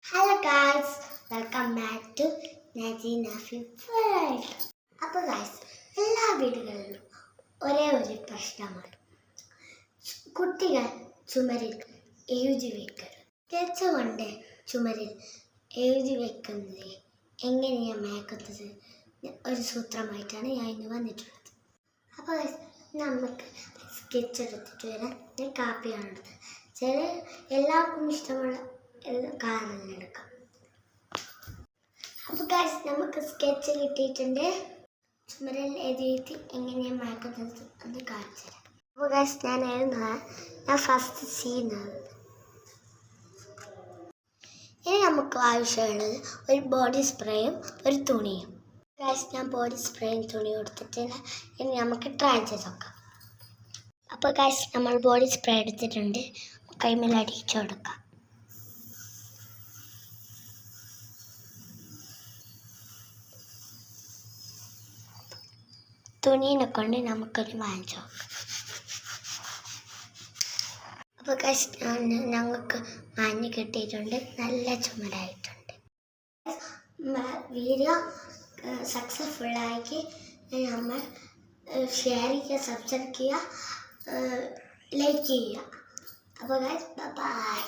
Hello guys, welcome back to Nafi world. അപ്പോൾ guys, എല്ലാ വീടുകളിലും ഒരേ ഒരു പ്രശ്നമാണ്. കുട്ടികൾ ചുമരിൽ എഴുതി വെക്കരുത്. സ്കെച്ച് കൊണ്ട് ചുമരിൽ എഴുതി വെക്കുന്നത് എങ്ങനെയാണ് മേക്കുന്നത് ഒരു സൂത്രമായിട്ടാണ് ഞാൻ ഇന്ന് വന്നിട്ടുള്ളത്. അപ്പോൾ ഗായ്സ്, നമുക്ക് സ്കെച്ച് എടുത്തിട്ട് വരാം. ഞാൻ കാപ്പിയാണ് എടുത്തത്. എല്ലാവർക്കും ഇഷ്ടമുള്ള കളറിൽ എടുക്കാം. അപ്പോൾ ഗായ്സ്, നമുക്ക് സ്കെച്ച് കിട്ടിയിട്ടുണ്ട്. ചുമരിൽ എഴുതിയിട്ട് എങ്ങനെയാണ് മാക്കുന്നത് എന്ന് കാണിച്ചു തരാം. അപ്പോൾ ഗായ്സ്, ഞാൻ ഫസ്റ്റ് ചെയ്യുന്നത്. ഇനി നമുക്ക് ആവശ്യമുള്ളത് ഒരു ബോഡി സ്പ്രേയും ഒരു തുണിയും. ഗായ്സ്, ഞാൻ ബോഡി സ്പ്രേയും തുണിയും എടുത്തിട്ടില്ല. ഇനി നമുക്ക് ട്രൈ ചെയ്ത് നോക്കാം. അപ്പോൾ ഗായ്സ്, നമ്മൾ ബോഡി സ്പ്രേ എടുത്തിട്ടുണ്ട്. കൈമേൽ അടിച്ചു കൊടുക്കാം. തുണീനെ കൊണ്ട് നമുക്കൊരു വാങ്ങിച്ചു നോക്കാം. അപ്പോൾ ഗൈസ്, ഞങ്ങൾക്ക് വാങ്ങി കിട്ടിയിട്ടുണ്ട്. നല്ല ചുമരായിട്ടുണ്ട്. വീഡിയോ സക്സസ്ഫുള്ളാക്കി നമ്മൾ ഷെയർ ചെയ്യുക, സബ്സ്ക്രൈബ് ചെയ്യുക, ലൈക്ക് ചെയ്യുക. അപ്പോൾ ഗൈസ്, ബൈ.